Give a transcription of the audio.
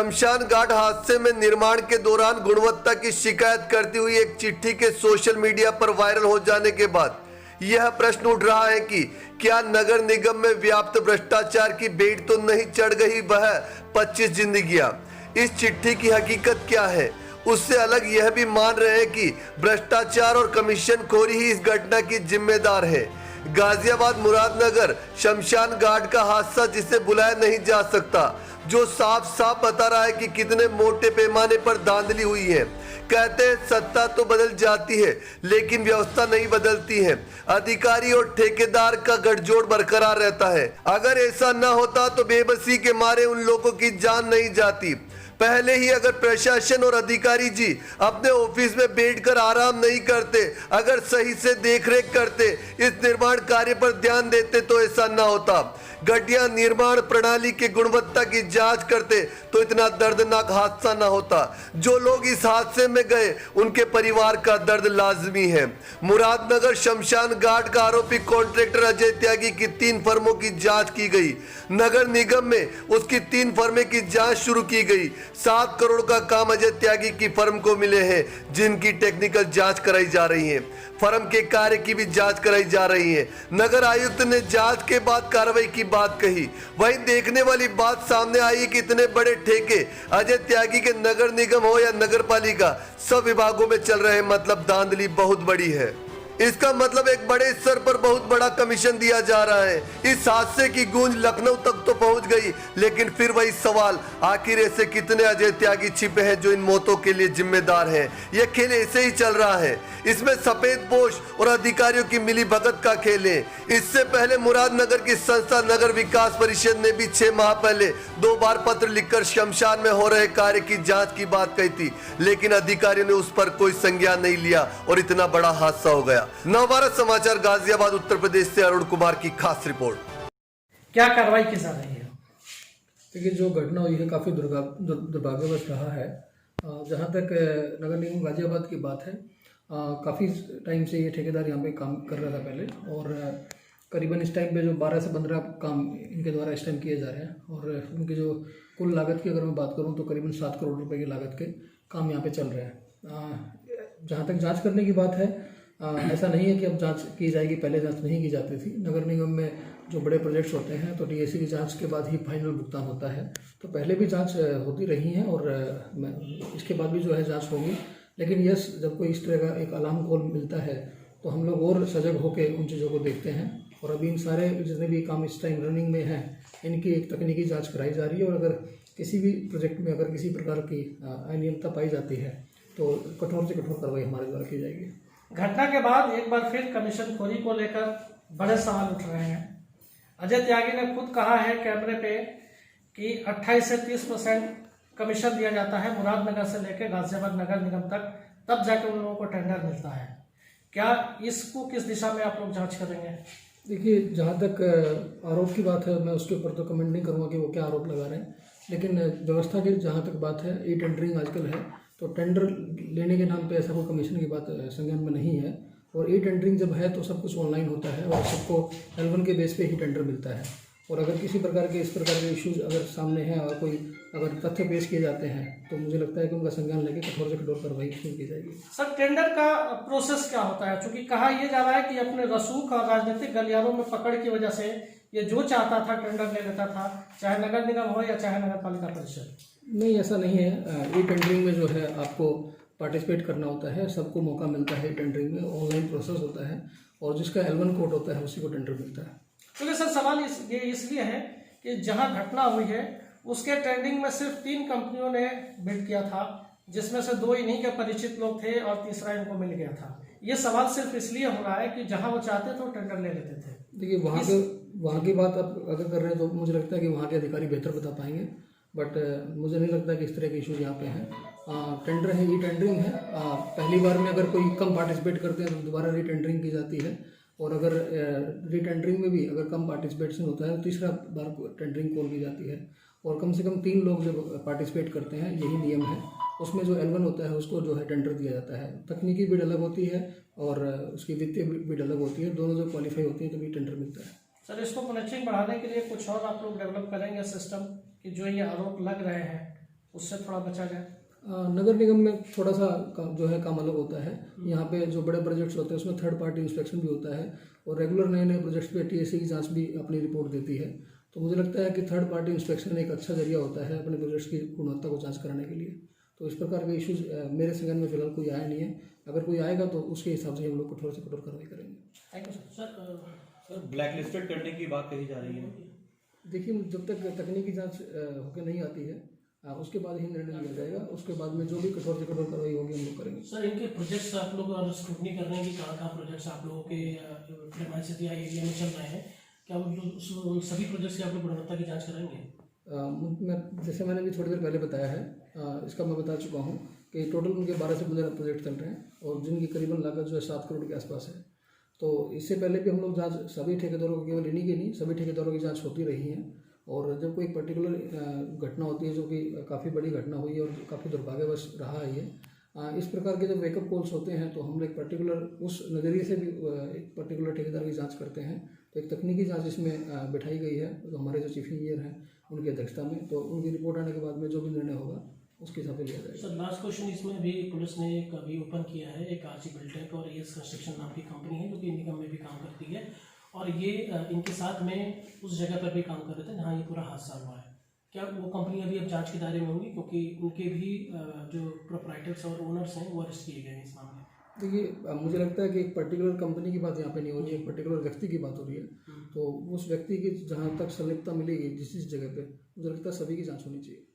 शमशान घाट हादसे में निर्माण के दौरान गुणवत्ता की शिकायत करती हुई एक चिट्ठी के सोशल मीडिया पर वायरल हो जाने के बाद यह प्रश्न उठ रहा है कि क्या नगर निगम में व्याप्त भ्रष्टाचार की बेड़ तो नहीं चढ़ गई वह 25 जिंदगियां। इस चिट्ठी की हकीकत क्या है, उससे अलग यह भी मान रहे हैं कि भ्रष्टाचार और कमीशन खोरी ही इस घटना की जिम्मेदार है। गाजियाबाद मुरादनगर शमशान घाट का हादसा जिसे बुलाया नहीं जा सकता, जो साफ साफ बता रहा है कि कितने मोटे पैमाने पर धांधली हुई है। कहते हैं सत्ता तो बदल जाती है लेकिन व्यवस्था नहीं बदलती है। अधिकारी और ठेकेदार का गठजोड़ बरकरार रहता है। अगर ऐसा न होता तो बेबसी के मारे उन लोगों की जान नहीं जाती। पहले ही अगर प्रशासन और अधिकारी जी अपने ऑफिस में बैठकर आराम नहीं करते, अगर सही से देखरेख करते, इस निर्माण कार्य पर ध्यान देते तो ऐसा ना होता। घटिया निर्माण प्रणाली की गुणवत्ता की जांच करते तो इतना दर्दनाक हादसा ना होता। जो लोग इस हादसे में गए उनके परिवार का दर्द लाजमी है। मुरादनगर शमशान घाट का आरोपी कॉन्ट्रैक्टर अजय त्यागी की 3 फर्मों की जांच की गई। नगर निगम में उसकी 3 फर्में की जांच शुरू की गई। 7 करोड़ का काम अजय त्यागी की फर्म को मिले हैं, जिनकी टेक्निकल जांच कराई जा रही है। फर्म के कार्य की भी जांच कराई जा रही है। नगर आयुक्त ने जांच के बाद कार्रवाई की बात कही। वहीं देखने वाली बात सामने आई कि इतने बड़े ठेके अजय त्यागी के नगर निगम हो या नगर पालिका, सब विभागों में चल रहे हैं। मतलब धांधली बहुत बड़ी है। इसका मतलब एक बड़े स्तर पर बहुत बड़ा कमीशन दिया जा रहा है। इस हादसे की गूंज लखनऊ तक तो पहुंच गई, लेकिन फिर वही सवाल, आखिर ऐसे कितने अजय त्यागी छिपे हैं जो इन मौतों के लिए जिम्मेदार हैं? यह खेल ऐसे ही चल रहा है। इसमें सफेद पोश और अधिकारियों की मिली भगत का खेल है। इससे पहले मुरादनगर की संस्था नगर विकास परिषद ने भी 6 माह पहले 2 बार पत्र लिखकर शमशान में हो रहे कार्य की जांच की बात कही थी, लेकिन अधिकारियों ने उस पर कोई संज्ञान नहीं लिया और इतना बड़ा हादसा हो गया। नवभारत समाचार गाजियाबाद उत्तर प्रदेश से अरुण कुमार की खास रिपोर्ट। क्या कार्रवाई की जा रही है? देखिए, जो घटना हुई है काफ़ी दुर्भाग्यवश रहा है। जहाँ तक नगर निगम गाजियाबाद की बात है, काफ़ी टाइम से ये ठेकेदार यहाँ पे काम कर रहा था पहले, और करीबन इस टाइम पे जो 12 से 15 काम इनके द्वारा इस टाइम किए जा रहे हैं। और उनकी जो कुल लागत की अगर मैं बात करूँ तो करीबन 7 करोड़ रुपए की लागत के काम यहाँ पे चल रहे हैं। जहाँ तक जांच करने की बात है, ऐसा नहीं है कि अब जांच की जाएगी, पहले जांच नहीं की जाती थी। नगर निगम में जो बड़े प्रोजेक्ट्स होते हैं तो टीएसी की जांच के बाद ही फाइनल भुगतान होता है। तो पहले भी जांच होती रही है और इसके बाद भी जो है जांच होगी। लेकिन यस, जब कोई इस तरह का एक अलार्म कॉल मिलता है तो हम लोग और सजग होकर उन चीज़ों को देखते हैं। और अभी इन सारे जितने भी काम इस टाइम रनिंग में हैं, इनकी एक तकनीकी जाँच कराई जा रही है। और अगर किसी भी प्रोजेक्ट में अगर किसी प्रकार की अनियमितता पाई जाती है तो कठोर से कठोर कार्रवाई हमारे द्वारा की जाएगी। घटना के बाद एक बार फिर कमीशन खोरी को लेकर बड़े सवाल उठ रहे हैं। अजय त्यागी ने खुद कहा है कैमरे पे कि 28 से 30% कमीशन दिया जाता है मुरादनगर से लेकर गाजियाबाद नगर निगम तक, तब जाकर उन लोगों को टेंडर मिलता है। क्या इसको किस दिशा में आप लोग जांच करेंगे? देखिए, जहाँ तक आरोप की बात है, मैं उसके ऊपर तो कमेंट नहीं करूँगा कि वो क्या आरोप लगा रहे हैं। लेकिन व्यवस्था की जहाँ तक बात है, ई टेंडरिंग आजकल है, तो टेंडर लेने के नाम पे ऐसा कोई कमीशन की बात संज्ञान में नहीं है। और ई टेंडरिंग जब है तो सब कुछ ऑनलाइन होता है और सबको L1 के बेस पे ही टेंडर मिलता है। और अगर किसी प्रकार के इस प्रकार के इश्यूज अगर सामने हैं और कोई अगर तथ्य पेश किए जाते हैं तो मुझे लगता है कि उनका संज्ञान लेके कठोर से कठोर कार्रवाई की जाएगी। सर, टेंडर का प्रोसेस क्या होता है? चूंकि कहा यह जा रहा है कि अपने रसूख और राजनीतिक गलियारों में पकड़ की वजह से ये जो चाहता था टेंडर ले लेता था, चाहे नगर निगम हो या चाहे नगर पालिका परिषद। नहीं, ऐसा नहीं है। ई टेंडरिंग में जो है आपको पार्टिसिपेट करना होता है, सबको मौका मिलता है। टेंडरिंग में ऑनलाइन प्रोसेस होता है और जिसका L1 कोड होता है उसी को टेंडर मिलता है। क्योंकि सर सवाल ये इसलिए है कि जहां घटना हुई है उसके टेंडरिंग में सिर्फ 3 कंपनियों ने बिड किया था, जिसमें से 2 इन्हीं के परिचित लोग थे और तीसरा इनको मिल गया था। ये सवाल सिर्फ इसलिए हो रहा है कि जहां वो चाहते थे वो टेंडर ले लेते थे। देखिए, वहाँ की बात आप अगर कर रहे हैं तो मुझे लगता है कि वहाँ के अधिकारी बेहतर बता पाएंगे। बट मुझे नहीं लगता कि इस तरह के इश्यूज यहाँ पे हैं। टेंडर है, ई टेंडरिंग है। पहली बार में अगर कोई कम पार्टिसिपेट करते हैं तो दोबारा री टेंडरिंग की जाती है। और अगर री टेंडरिंग में भी अगर कम पार्टिसिपेशन होता है तो तीसरा बार टेंडरिंग कॉल की जाती है। और कम से कम 3 लोग जब पार्टिसिपेट करते हैं, यही नियम है। उसमें जो L1 होता है उसको जो है टेंडर दिया जाता है। तकनीकी बिड अलग होती है और उसकी वित्तीय बिड अलग होती है। दोनों जब क्वालिफाई होती है तभी टेंडर मिलता है। सर, इसको मॉनिटरिंग बढ़ाने के लिए कुछ और आप लोग डेवलप करेंगे सिस्टम कि जो ये आरोप लग रहे हैं उससे थोड़ा बचा जाए। नगर निगम में थोड़ा सा जो है काम अलग होता है। यहाँ पे जो बड़े प्रोजेक्ट्स होते हैं उसमें थर्ड पार्टी इंस्पेक्शन भी होता है और रेगुलर नए नए प्रोजेक्ट्स पे टीएससी की जांच भी अपनी रिपोर्ट देती है। तो मुझे लगता है कि थर्ड पार्टी इंस्पेक्शन एक अच्छा जरिया होता है अपने प्रोजेक्ट्स की गुणवत्ता को जांच कराने के लिए। तो इस प्रकार के इश्यूज मेरे संज्ञान में फिलहाल कोई आया नहीं है। अगर कोई आएगा तो उसके हिसाब से हम लोग कठोर से कठोर कार्रवाई करेंगे। Thank you sir. Sir black listed करने की बात कही जा रही है। देखिए, जब तक तकनीकी जांच होकर नहीं आती है उसके बाद ही निर्णय लिया जाएगा। उसके बाद में जो भी कठोर से कठोर कार्रवाई होगी हम लोग करेंगे। सर इनके प्रोजेक्ट्स आप लोग और स्क्रूटनी कर रहे हैं कि कहाँ प्रोजेक्ट्स आप लोगों के प्रेमाइस या एरिया में चल रहे हैं, क्या उन सभी प्रोजेक्ट्स की आप लोग गुणवत्ता की जांच कराएंगे? मैं जैसे मैंने भी थोड़ी देर पहले बताया है, इसका मैं बता चुका हूँ कि टोटल उनके 12 से 15 प्रोजेक्ट चल रहे हैं और जिनकी करीबन लागत जो है 7 करोड़ के आसपास है। तो इससे पहले भी हम लोग जांच सभी ठेकेदारों को, केवल इन्हीं की नहीं सभी ठेकेदारों की जांच होती रही है। और जब कोई पर्टिकुलर घटना होती है जो कि काफ़ी बड़ी घटना हुई है और काफ़ी दुर्भाग्यवश रहा है ये, इस प्रकार के जब वेकअप कॉल्स होते हैं तो हम एक पर्टिकुलर उस नज़रिए से भी एक पर्टिकुलर ठेकेदार की जांच करते हैं। तो एक तकनीकी जांच इसमें बिठाई गई है तो हमारे जो चीफ इंजीनियर हैं उनकी अध्यक्षता में, तो उनकी रिपोर्ट आने के बाद में जो भी निर्णय होगा उसके हिसाब से लिया जाएगा। सर लास्ट क्वेश्चन, इसमें अभी पुलिस ने एक अभी ओपन किया है एक आरजी बिल्टेक और एस कंस्ट्रक्शन नाम की कंपनी है जो कि निगम में भी काम करती है और ये इनके साथ में उस जगह पर भी काम कर रहे थे जहाँ ये पूरा हादसा हुआ है। क्या वो कंपनी अभी अब जांच के दायरे में होंगी, क्योंकि उनके भी जो प्रोप्राइटर्स और ओनर्स हैं वो अरेस्ट किए गए हैं इस मामले में? देखिए, मुझे लगता है कि एक पर्टिकुलर कंपनी की बात यहाँ पे नहीं हो रही है, एक पर्टिकुलर व्यक्ति की बात हो रही है। तो उस व्यक्ति की जहाँ तक संलिप्तता मिलेगी जिस जगह पे, मुझे लगता है सभी की जांच होनी चाहिए।